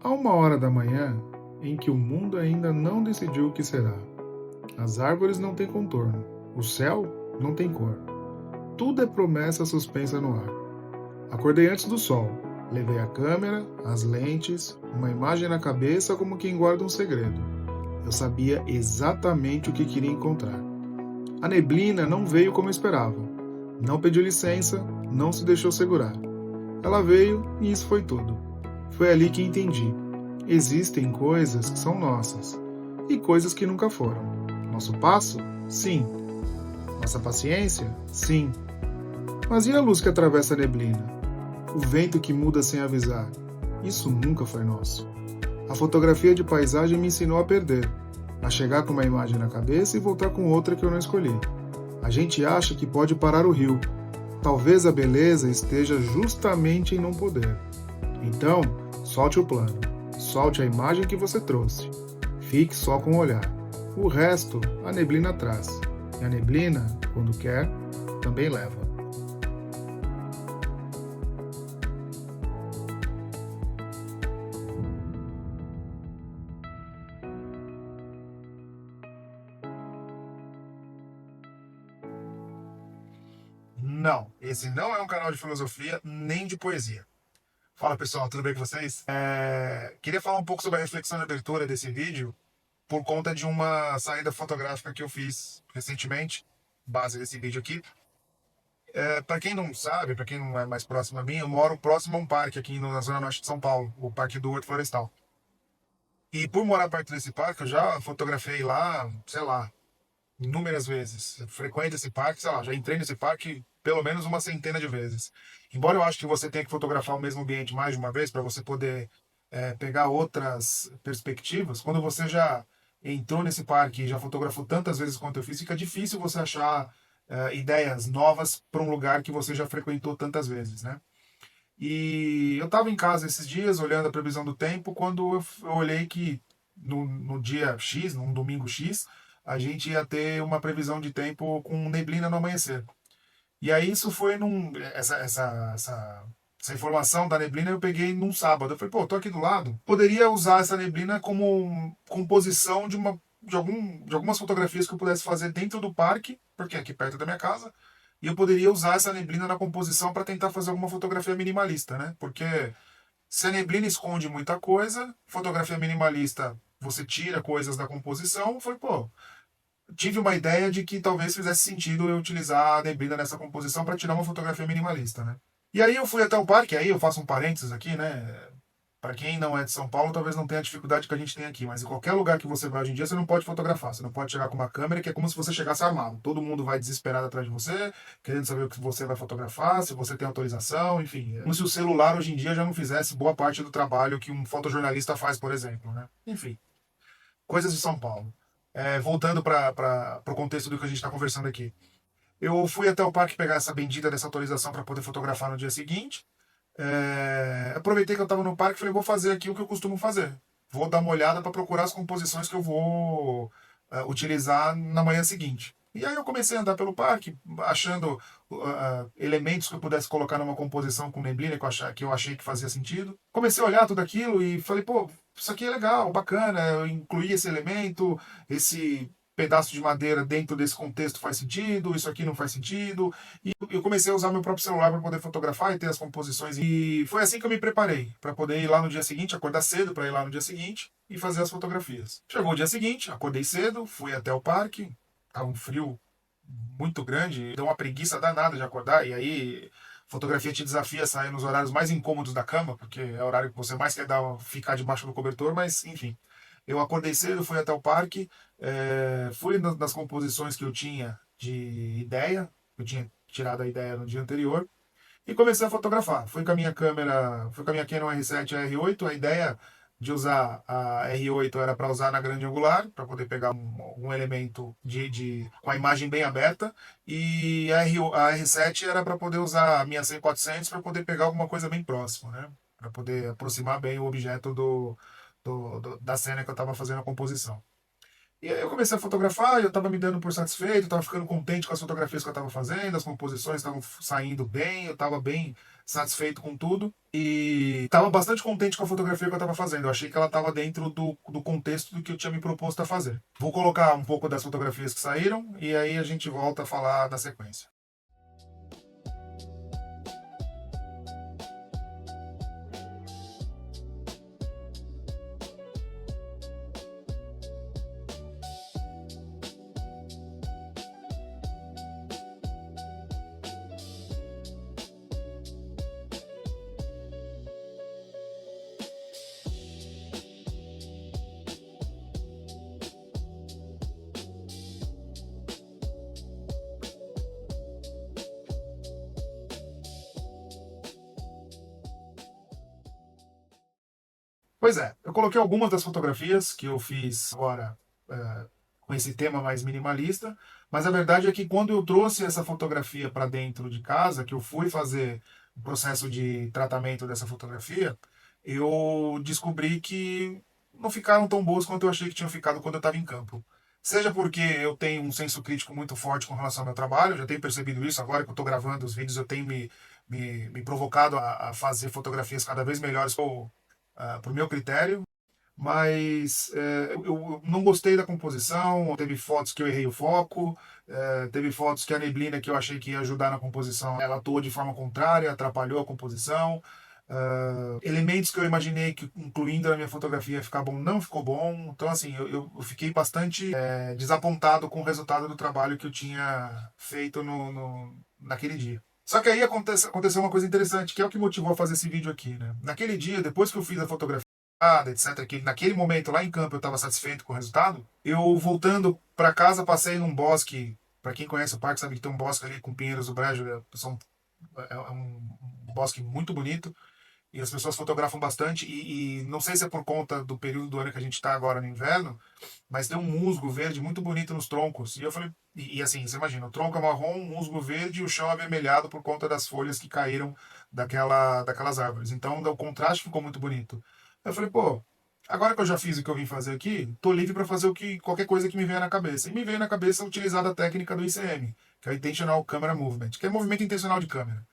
Há 1 hora da manhã em que o mundo ainda não decidiu o que será. As árvores não têm contorno, o céu não tem cor. Tudo é promessa suspensa no ar. Acordei antes do sol, levei a câmera, as lentes, uma imagem na cabeça como quem guarda um segredo. Eu sabia exatamente o que queria encontrar. A neblina não veio como esperava. Não pediu licença, não se deixou segurar. Ela veio e isso foi tudo. Foi ali que entendi. Existem coisas que são nossas e coisas que nunca foram. Nosso passo? Sim. Nossa paciência? Sim. Mas e a luz que atravessa a neblina? O vento que muda sem avisar? Isso nunca foi nosso. A fotografia de paisagem me ensinou a perder, a chegar com uma imagem na cabeça e voltar com outra que eu não escolhi. A gente acha que pode parar o rio. Talvez a beleza esteja justamente em não poder. Então, solte o plano, solte a imagem que você trouxe. Fique só com o olhar. O resto, a neblina traz. E a neblina, quando quer, também leva. Não, esse não é um canal de filosofia nem de poesia. Fala pessoal, tudo bem com vocês? Queria falar um pouco sobre a reflexão de abertura desse vídeo por conta de uma saída fotográfica que eu fiz recentemente, base desse vídeo aqui. Para quem não sabe, para quem não é mais próximo a mim, eu moro próximo a um parque aqui na zona norte de São Paulo, o Parque do Horto Florestal. E por morar perto desse parque, eu já fotografei lá, sei lá, inúmeras vezes. Eu frequento esse parque, sei lá, já entrei nesse parque pelo menos uma centena de vezes. Embora eu acho que você tenha que fotografar o mesmo ambiente mais de uma vez para você poder pegar outras perspectivas, quando você já entrou nesse parque e já fotografou tantas vezes quanto eu fiz, fica difícil você achar ideias novas para um lugar que você já frequentou tantas vezes, né? E eu estava em casa esses dias, olhando a previsão do tempo, quando eu olhei que no dia X, num domingo X, a gente ia ter uma previsão de tempo com neblina no amanhecer. E aí isso foi essa informação da neblina eu peguei num sábado. Eu falei, pô, tô aqui do lado. Poderia usar essa neblina como composição de algumas fotografias que eu pudesse fazer dentro do parque, porque é aqui perto da minha casa, e eu poderia usar essa neblina na composição para tentar fazer alguma fotografia minimalista, né? Porque se a neblina esconde muita coisa, fotografia minimalista você tira coisas da composição, foi, pô, tive uma ideia de que talvez fizesse sentido eu utilizar a neblina nessa composição para tirar uma fotografia minimalista, né? E aí eu fui até o parque, aí eu faço um parênteses aqui, né? Para quem não é de São Paulo, talvez não tenha a dificuldade que a gente tem aqui, mas em qualquer lugar que você vai hoje em dia, você não pode fotografar. Você não pode chegar com uma câmera que é como se você chegasse armado. Todo mundo vai desesperado atrás de você, querendo saber o que você vai fotografar, se você tem autorização, enfim. É como se o celular hoje em dia já não fizesse boa parte do trabalho que um fotojornalista faz, por exemplo, né? Enfim, coisas de São Paulo. Voltando para o contexto do que a gente está conversando aqui. Eu fui até o parque pegar essa bendita dessa autorização para poder fotografar no dia seguinte. Aproveitei que eu estava no parque e falei, vou fazer aqui o que eu costumo fazer. Vou dar uma olhada para procurar as composições que eu vou utilizar na manhã seguinte. E aí eu comecei a andar pelo parque, achando elementos que eu pudesse colocar numa composição com neblina que eu achei que fazia sentido. Comecei a olhar tudo aquilo e falei, pô, isso aqui é legal, bacana, eu incluí esse elemento, esse pedaço de madeira dentro desse contexto faz sentido, isso aqui não faz sentido. E eu comecei a usar meu próprio celular para poder fotografar e ter as composições. E foi assim que eu me preparei, para poder ir lá no dia seguinte, acordar cedo para ir lá no dia seguinte e fazer as fotografias. Chegou o dia seguinte, acordei cedo, fui até o parque, tava um frio muito grande, deu uma preguiça danada de acordar, e aí fotografia te desafia a sair nos horários mais incômodos da cama, porque é o horário que você mais quer ficar debaixo do cobertor, mas enfim. Eu acordei cedo, fui até o parque, fui nas composições que eu tinha de ideia, eu tinha tirado a ideia no dia anterior, e comecei a fotografar. Fui com a minha câmera, fui com a minha Canon R7 R8. A ideia de usar a R8 era para usar na grande angular, para poder pegar um elemento com a imagem bem aberta, e a R7 era para poder usar a minha 100-400 para poder pegar alguma coisa bem próxima, né? Para poder aproximar bem o objeto da cena que eu estava fazendo a composição. E aí eu comecei a fotografar, e eu estava me dando por satisfeito, estava ficando contente com as fotografias que eu estava fazendo, as composições estavam saindo bem, eu estava bem satisfeito com tudo e estava bastante contente com a fotografia que eu estava fazendo. Eu achei que ela estava dentro do contexto do que eu tinha me proposto a fazer. Vou colocar um pouco das fotografias que saíram e aí a gente volta a falar da sequência. Pois é, eu coloquei algumas das fotografias que eu fiz agora com esse tema mais minimalista, mas a verdade é que quando eu trouxe essa fotografia para dentro de casa, que eu fui fazer o processo de tratamento dessa fotografia, eu descobri que não ficaram tão boas quanto eu achei que tinham ficado quando eu estava em campo. Seja porque eu tenho um senso crítico muito forte com relação ao meu trabalho, eu já tenho percebido isso agora que eu estou gravando os vídeos, eu tenho me provocado a fazer fotografias cada vez melhores para o meu critério, mas eu não gostei da composição. Teve fotos que eu errei o foco, teve fotos que a neblina que eu achei que ia ajudar na composição, ela atuou de forma contrária, atrapalhou a composição. Elementos que eu imaginei que incluindo na minha fotografia ia ficar bom, não ficou bom. Então, assim, eu fiquei bastante desapontado com o resultado do trabalho que eu tinha feito naquele dia. Só que aí aconteceu uma coisa interessante, que é o que motivou a fazer esse vídeo aqui, né? Naquele dia, depois que eu fiz a fotografia, etc., que naquele momento lá em campo eu estava satisfeito com o resultado, eu voltando para casa passei num bosque. Para quem conhece o parque sabe que tem um bosque ali com pinheiros do Brejo, é um bosque muito bonito e as pessoas fotografam bastante e não sei se é por conta do período do ano que a gente está agora no inverno, mas tem um musgo verde muito bonito nos troncos. E eu falei, e assim, você imagina, o tronco é marrom, um musgo verde e o chão é avermelhado por conta das folhas que caíram daquelas árvores. Então o contraste ficou muito bonito. Eu falei, pô, agora que eu já fiz o que eu vim fazer aqui, tô livre para fazer qualquer coisa que me venha na cabeça. E me veio na cabeça utilizar a técnica do ICM, que é o Intentional Camera Movement, que é movimento intencional de câmera.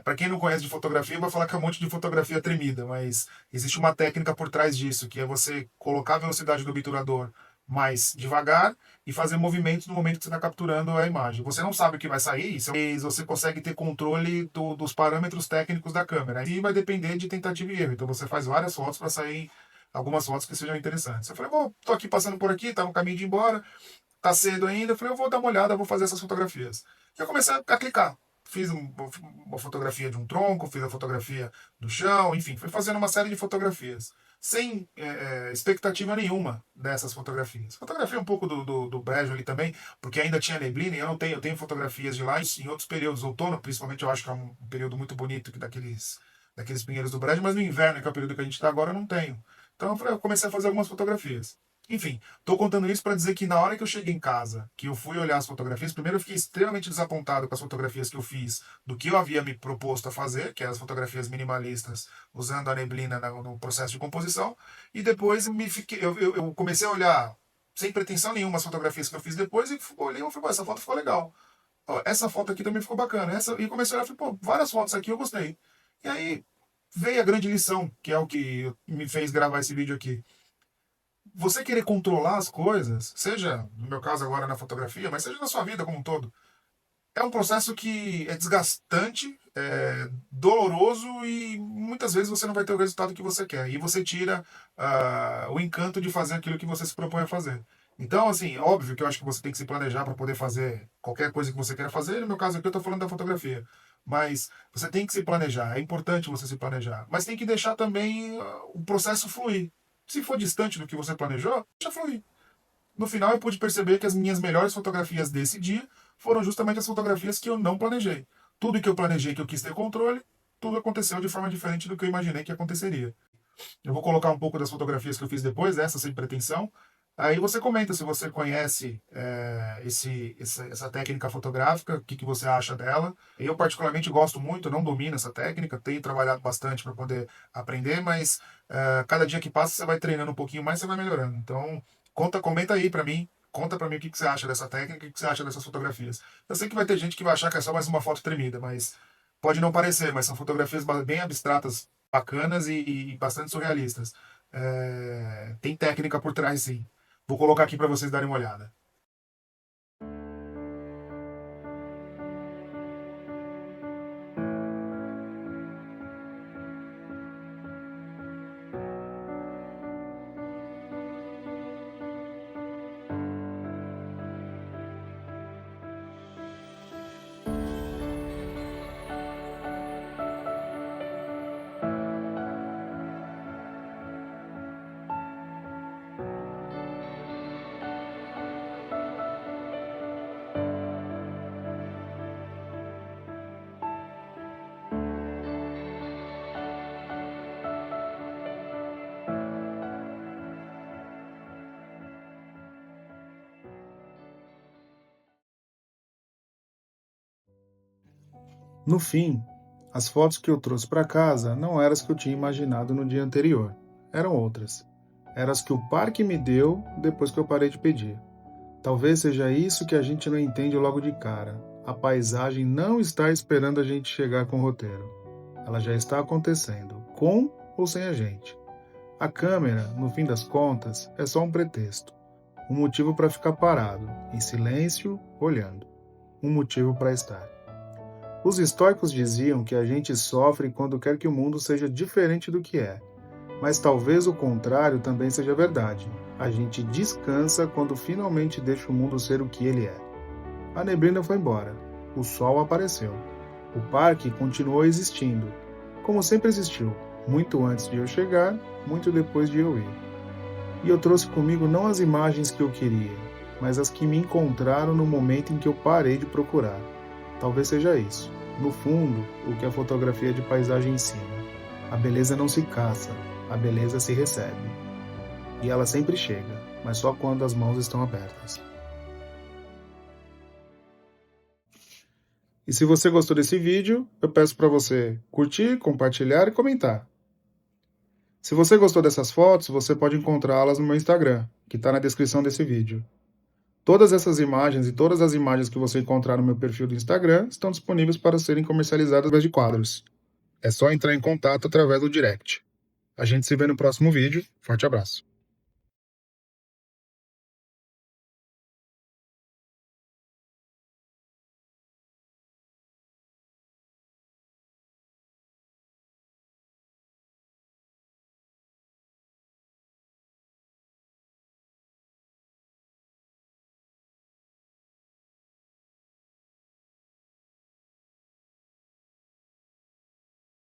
Para quem não conhece de fotografia, vai falar que é um monte de fotografia tremida, mas existe uma técnica por trás disso, que é você colocar a velocidade do obturador mais devagar e fazer movimentos no momento que você está capturando a imagem. Você não sabe o que vai sair, mas você consegue ter controle dos parâmetros técnicos da câmera. E vai depender de tentativa e erro. Então você faz várias fotos para sair algumas fotos que sejam interessantes. Eu falei, bom, tô aqui passando por aqui, tá no caminho de ir embora, tá cedo ainda. Eu falei, eu vou dar uma olhada, vou fazer essas fotografias. E eu comecei a clicar. Fiz uma fotografia de um tronco, fiz a fotografia do chão, enfim, fui fazendo uma série de fotografias, sem expectativa nenhuma dessas fotografias. Fotografia um pouco do Brejo ali também, porque ainda tinha neblina, e eu tenho fotografias de lá em outros períodos, outono, principalmente eu acho que é um período muito bonito daqueles pinheiros do Brejo, mas no inverno, que é o período que a gente está agora, eu não tenho. Então eu comecei a fazer algumas fotografias. Enfim, estou contando isso para dizer que na hora que eu cheguei em casa, que eu fui olhar as fotografias, primeiro eu fiquei extremamente desapontado com as fotografias que eu fiz do que eu havia me proposto a fazer, que eram as fotografias minimalistas, usando a neblina no processo de composição, e depois eu comecei a olhar sem pretensão nenhuma as fotografias que eu fiz depois e olhei e falei, essa foto ficou legal. Ó, essa foto aqui também ficou bacana. E comecei a olhar e falei, pô, várias fotos aqui eu gostei. E aí veio a grande lição, que é o que me fez gravar esse vídeo aqui. Você querer controlar as coisas, seja no meu caso agora na fotografia, mas seja na sua vida como um todo, é um processo que é desgastante, é doloroso e muitas vezes você não vai ter o resultado que você quer. E você tira o encanto de fazer aquilo que você se propõe a fazer. Então, assim, óbvio que eu acho que você tem que se planejar para poder fazer qualquer coisa que você queira fazer. No meu caso aqui, eu estou falando da fotografia. Mas você tem que se planejar, é importante você se planejar. Mas tem que deixar também o processo fluir. Se for distante do que você planejou, deixa fluir. No final, eu pude perceber que as minhas melhores fotografias desse dia foram justamente as fotografias que eu não planejei. Tudo que eu planejei que eu quis ter controle, tudo aconteceu de forma diferente do que eu imaginei que aconteceria. Eu vou colocar um pouco das fotografias que eu fiz depois, essa sem pretensão. Aí você comenta se você conhece essa técnica fotográfica, o que você acha dela. Eu particularmente gosto muito, não domino essa técnica, tenho trabalhado bastante para poder aprender, mas cada dia que passa você vai treinando um pouquinho mais, você vai melhorando. Então Comenta aí pra mim. Conta pra mim o que você acha dessa técnica, o que você acha dessas fotografias. Eu sei que vai ter gente que vai achar que é só mais uma foto tremida, mas pode não parecer, mas são fotografias bem abstratas, bacanas e bastante surrealistas. Tem técnica por trás, sim. Vou colocar aqui pra vocês darem uma olhada. No fim, as fotos que eu trouxe para casa não eram as que eu tinha imaginado no dia anterior. Eram outras. Eram as que o parque me deu depois que eu parei de pedir. Talvez seja isso que a gente não entende logo de cara. A paisagem não está esperando a gente chegar com o roteiro. Ela já está acontecendo, com ou sem a gente. A câmera, no fim das contas, é só um pretexto. Um motivo para ficar parado, em silêncio, olhando. Um motivo para estar. Os estoicos diziam que a gente sofre quando quer que o mundo seja diferente do que é. Mas talvez o contrário também seja verdade. A gente descansa quando finalmente deixa o mundo ser o que ele é. A neblina foi embora. O sol apareceu. O parque continuou existindo, como sempre existiu, muito antes de eu chegar, muito depois de eu ir. E eu trouxe comigo não as imagens que eu queria, mas as que me encontraram no momento em que eu parei de procurar. Talvez seja isso, no fundo, o que a fotografia de paisagem ensina. A beleza não se caça, a beleza se recebe. E ela sempre chega, mas só quando as mãos estão abertas. E se você gostou desse vídeo, eu peço para você curtir, compartilhar e comentar. Se você gostou dessas fotos, você pode encontrá-las no meu Instagram, que está na descrição desse vídeo. Todas essas imagens e todas as imagens que você encontrar no meu perfil do Instagram estão disponíveis para serem comercializadas através de quadros. É só entrar em contato através do direct. A gente se vê no próximo vídeo. Forte abraço.